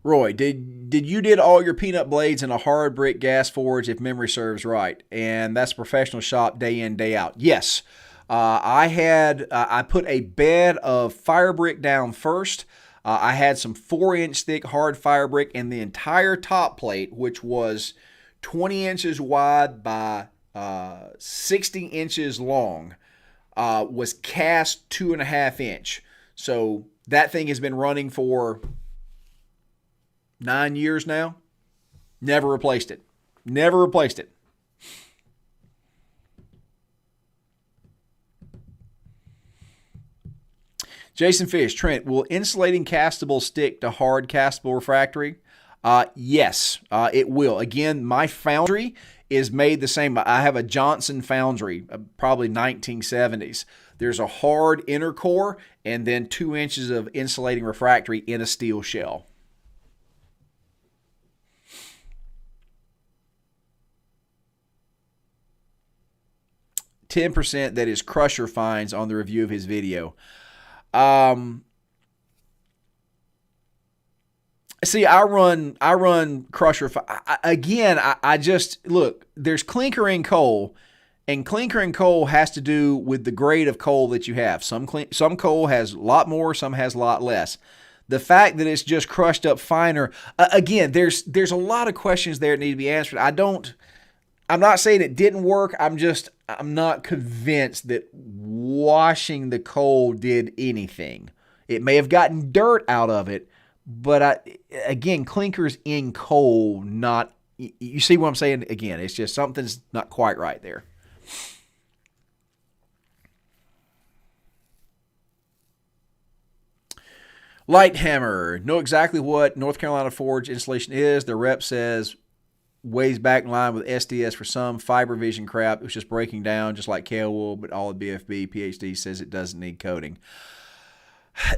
Roy, did you did all your peanut blades in a hard brick gas forge, if memory serves right, and that's a professional shop day in, day out? Yes. I put a bed of fire brick down first. I had some 4-inch thick hard fire brick, and the entire top plate, which was 20 inches wide by 60 inches long, was cast 2.5 inch. So that thing has been running for 9 years now. Never replaced it. Jason Fish, Trent, will insulating castable stick to hard castable refractory? Yes, it will. Again, my foundry is made the same. I have a Johnson foundry, probably 1970s. There's a hard inner core and then 2 inches of insulating refractory in a steel shell. 10% that is crusher fines on the review of his video. See, I run crusher. I just look. There's clinker in coal, and clinker in coal has to do with the grade of coal that you have. Some coal has a lot more, some has a lot less. The fact that it's just crushed up finer. Again, there's a lot of questions there that need to be answered. I'm not saying it didn't work. I'm not convinced that washing the coal did anything. It may have gotten dirt out of it, but again, clinker's in coal, not. You see what I'm saying? Again, it's just something's not quite right there. Light hammer. Know exactly what North Carolina Forge insulation is. Their rep says weighs back in line with SDS for some. Fiber vision crap. It was just breaking down just like kale wool, but all the BFB PhD says it doesn't need coating.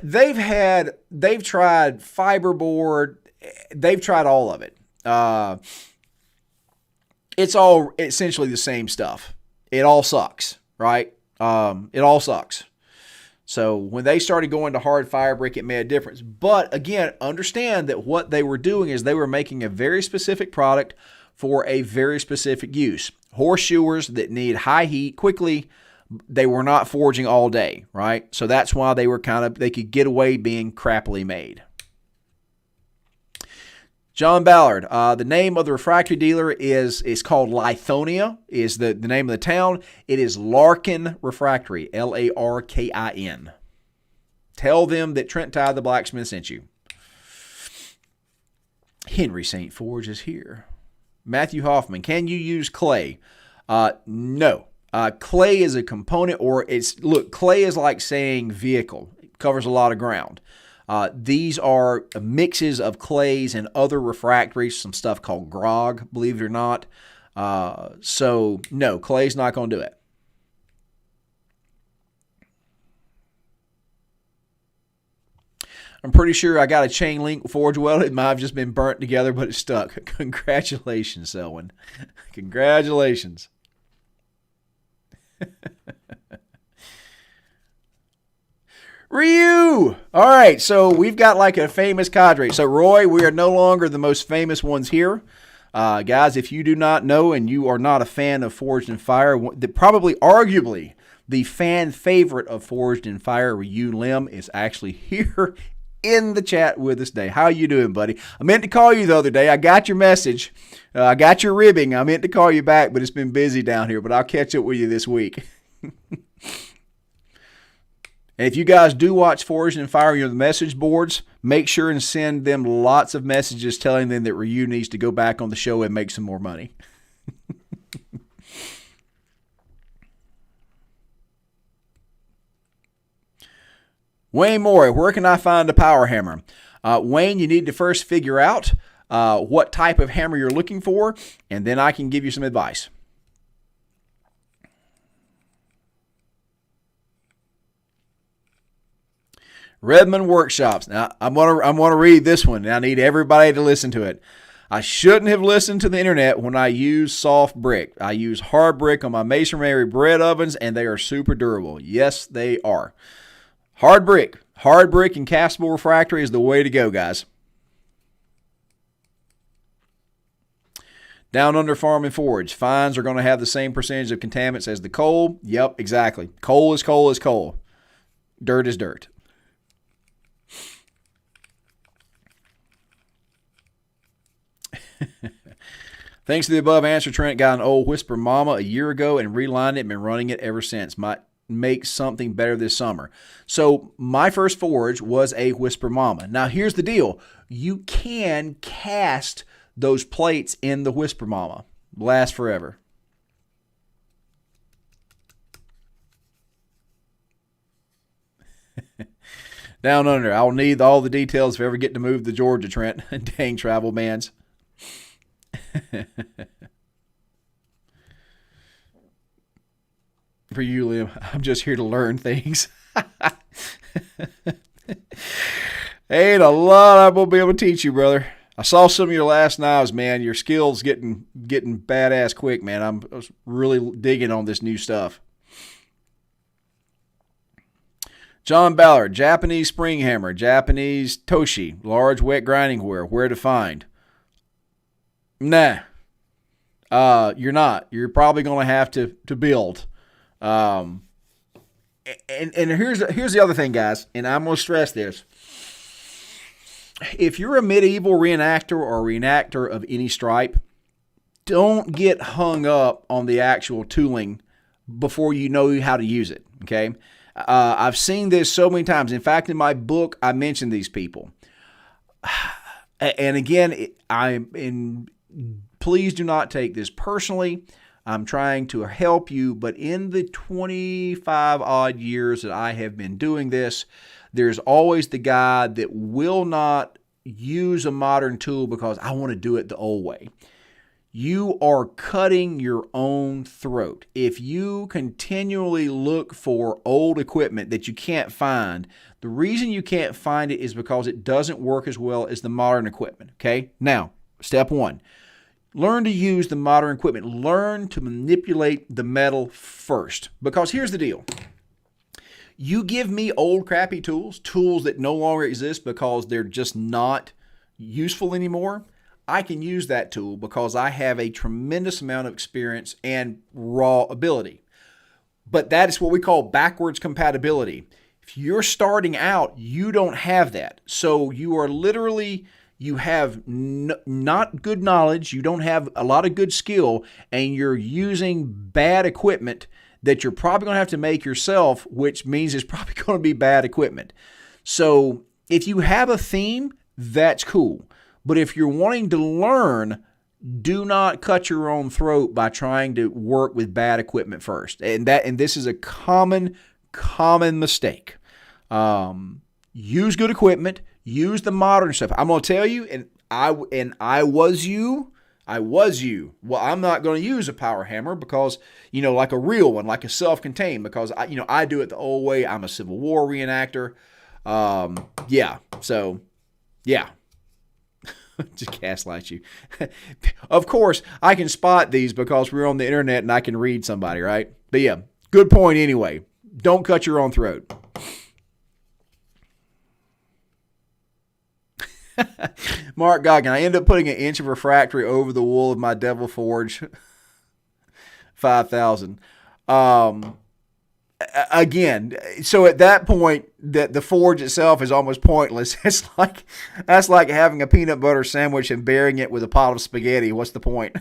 They've tried fiberboard. They've tried all of it. It's all essentially the same stuff. It all sucks, right? It all sucks. So when they started going to hard fire brick, it made a difference. But again, understand that what they were doing is they were making a very specific product for a very specific use. Horseshoers that need high heat quickly, they were not forging all day, right? So that's why they were they could get away being crappily made. John Ballard, the name of the refractory dealer is called Lithonia, is the name of the town. It is Larkin Refractory, Larkin. Tell them that Trent Tide the blacksmith sent you. Henry St. Forge is here. Matthew Hoffman, can you use clay? No. Clay is a component, clay is like saying vehicle. It covers a lot of ground. These are mixes of clays and other refractories, some stuff called grog, believe it or not. So, no, clay's not going to do it. I'm pretty sure I got a chain link forge weld. It might have just been burnt together, but it stuck. Congratulations, Selwyn. Congratulations. Ryu! All right, so we've got like a famous cadre. So, Roy, we are no longer the most famous ones here. Guys, if you do not know and you are not a fan of Forged in Fire, probably arguably the fan favorite of Forged in Fire, Ryu Lim, is actually here in the chat with us today. How you doing, buddy? I meant to call you the other day. I got your message. I got your ribbing. I meant to call you back, but it's been busy down here. But I'll catch up with you this week. And if you guys do watch Forged in Fire on the message boards, make sure and send them lots of messages telling them that Ryu needs to go back on the show and make some more money. Wayne Moore, where can I find a power hammer? Wayne, you need to first figure out what type of hammer you're looking for, and then I can give you some advice. Redmond Workshops. Now, I'm gonna read this one, and I need everybody to listen to it. I shouldn't have listened to the internet when I use soft brick. I use hard brick on my masonry bread ovens, and they are super durable. Yes, they are. Hard brick and Castable Refractory is the way to go, guys. Down Under Farm and Forge. Fines are going to have the same percentage of contaminants as the coal. Yep, exactly. Coal is coal is coal. Dirt is dirt. Thanks to the above answer, Trent got an old Whisper Mama a year ago and relined it and been running it ever since. Might make something better this summer. So my first forge was a Whisper Mama. Now here's the deal. You can cast those plates in the Whisper Mama. Last forever. Down Under. I'll need all the details if I ever get to move to Georgia, Trent. Dang travel bans. For you, Liam, I'm just here to learn things. Ain't a lot I'm going to be able to teach you, brother. I saw some of your last knives, man. Your skills getting badass quick, man. I was really digging on this new stuff. John Ballard, Japanese spring hammer, Japanese Toshi, large wet grinding where to find? Nah. You're not. You're probably going to have to build. And here's the other thing, guys, and I'm going to stress this. If you're a medieval reenactor or reenactor of any stripe, don't get hung up on the actual tooling before you know how to use it, okay? I've seen this so many times. In fact, in my book, I mentioned these people. And again, please do not take this personally. I'm trying to help you, but in the 25 odd years that I have been doing this, there's always the guy that will not use a modern tool because I want to do it the old way. You are cutting your own throat. If you continually look for old equipment that you can't find, the reason you can't find it is because it doesn't work as well as the modern equipment, okay? Now, step one, learn to use the modern equipment. Learn to manipulate the metal first. Because here's the deal. You give me old crappy tools that no longer exist because they're just not useful anymore, I can use that tool because I have a tremendous amount of experience and raw ability. But that is what we call backwards compatibility. If you're starting out, you don't have that. So you are literally, you have not good knowledge, you don't have a lot of good skill, and you're using bad equipment that you're probably going to have to make yourself, which means it's probably going to be bad equipment. So if you have a theme, that's cool. But if you're wanting to learn, do not cut your own throat by trying to work with bad equipment first. And this is a common mistake. Use good equipment. Use the modern stuff. I'm going to tell you, and I was you. Well, I'm not going to use a power hammer because, like a real one, like a self-contained, because I do it the old way. I'm a Civil War reenactor. Yeah. Just gaslight you. Of course, I can spot these because we're on the internet and I can read somebody, right? But yeah, good point anyway. Don't cut your own throat. Mark Goggin, I ended up putting an inch of refractory over the wool of my Devil Forge 5000. Again, so at that point, the forge itself is almost pointless. That's like having a peanut butter sandwich and burying it with a pot of spaghetti. What's the point?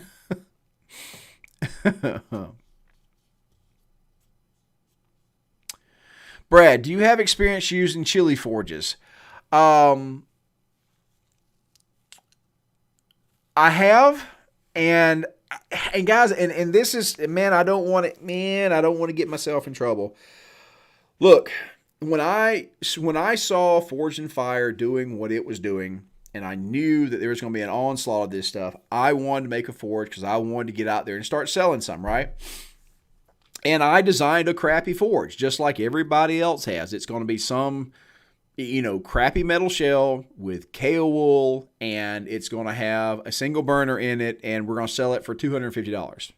Brad, do you have experience using chili forges? I have, and guys, and this is, I don't want to get myself in trouble. Look, when I saw Forged in Fire doing what it was doing, and I knew that there was going to be an onslaught of this stuff, I wanted to make a forge because I wanted to get out there and start selling some, right? And I designed a crappy forge, just like everybody else has. It's going to be some, crappy metal shell with KO wool, and it's going to have a single burner in it, and we're going to sell it for $250,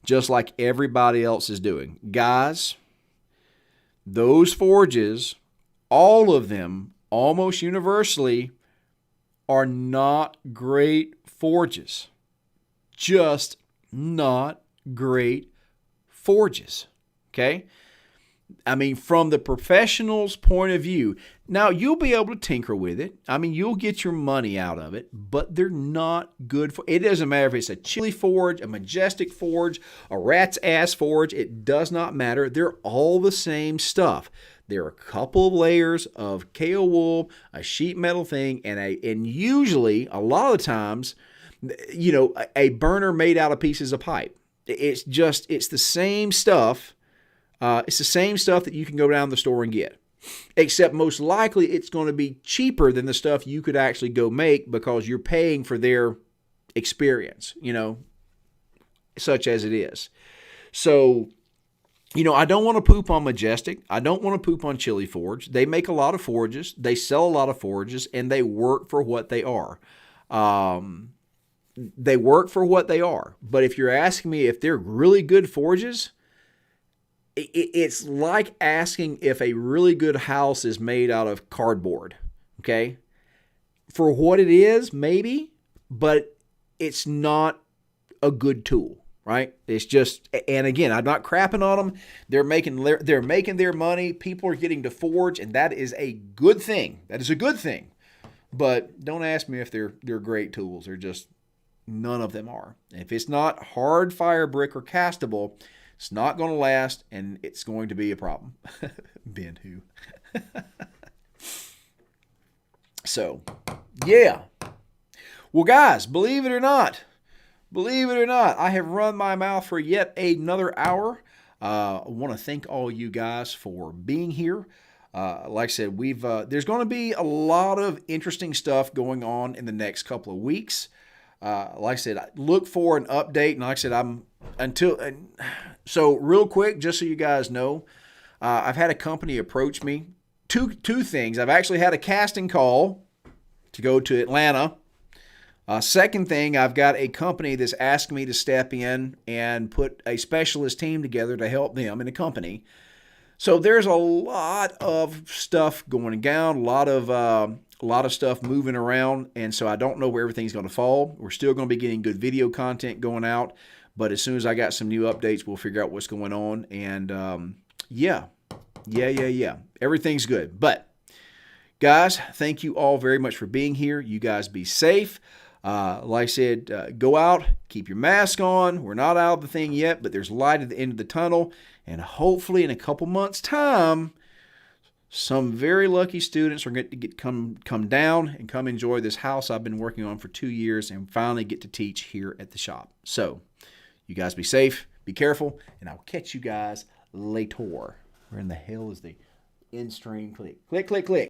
just like everybody else is doing. Guys, those forges, all of them, almost universally, are not great forges. Just not great forges, okay? From the professional's point of view, now you'll be able to tinker with it. You'll get your money out of it, but they're not good for it. Doesn't matter if it's a chili forge, a majestic forge, a rat's ass forge. It does not matter. They're all the same stuff. There are a couple of layers of KO wool, a sheet metal thing, and usually, a lot of times, a burner made out of pieces of pipe. It's the same stuff. It's the same stuff that you can go down the store and get. Except most likely it's going to be cheaper than the stuff you could actually go make because you're paying for their experience, such as it is. So, I don't want to poop on Majestic. I don't want to poop on Chili Forge. They make a lot of forges. They sell a lot of forges, and they work for what they are. They work for what they are. But if you're asking me if they're really good forges, it's like asking if a really good house is made out of cardboard, okay? For what it is, maybe, but it's not a good tool, right? It's just, and again, I'm not crapping on them. They're making their money. People are getting to forge, and that is a good thing. That is a good thing. But don't ask me if they're great tools. They're just, none of them are. If it's not hard fire brick or castable, it's not going to last, and it's going to be a problem. Ben who? So, yeah. Well, guys, believe it or not, I have run my mouth for yet another hour. I want to thank all you guys for being here. Like I said, there's going to be a lot of interesting stuff going on in the next couple of weeks. Like I said, look for an update. And like I said, so real quick, just so you guys know, I've had a company approach me. Two things. I've actually had a casting call to go to Atlanta. Second thing, I've got a company that's asked me to step in and put a specialist team together to help them in the company. So there's a lot of stuff going down, a lot of stuff moving around, and so I don't know where everything's going to fall. We're still going to be getting good video content going out, but as soon as I got some new updates, we'll figure out what's going on. And yeah, everything's good. But guys, thank you all very much for being here. You guys be safe. Like I said, go out, keep your mask on. We're not out of the thing yet, but there's light at the end of the tunnel. And hopefully in a couple months' time, some very lucky students are going to come down and come enjoy this house I've been working on for 2 years and finally get to teach here at the shop. So you guys be safe, be careful, and I'll catch you guys later. Where in the hell is the end stream? Click, click, click, click.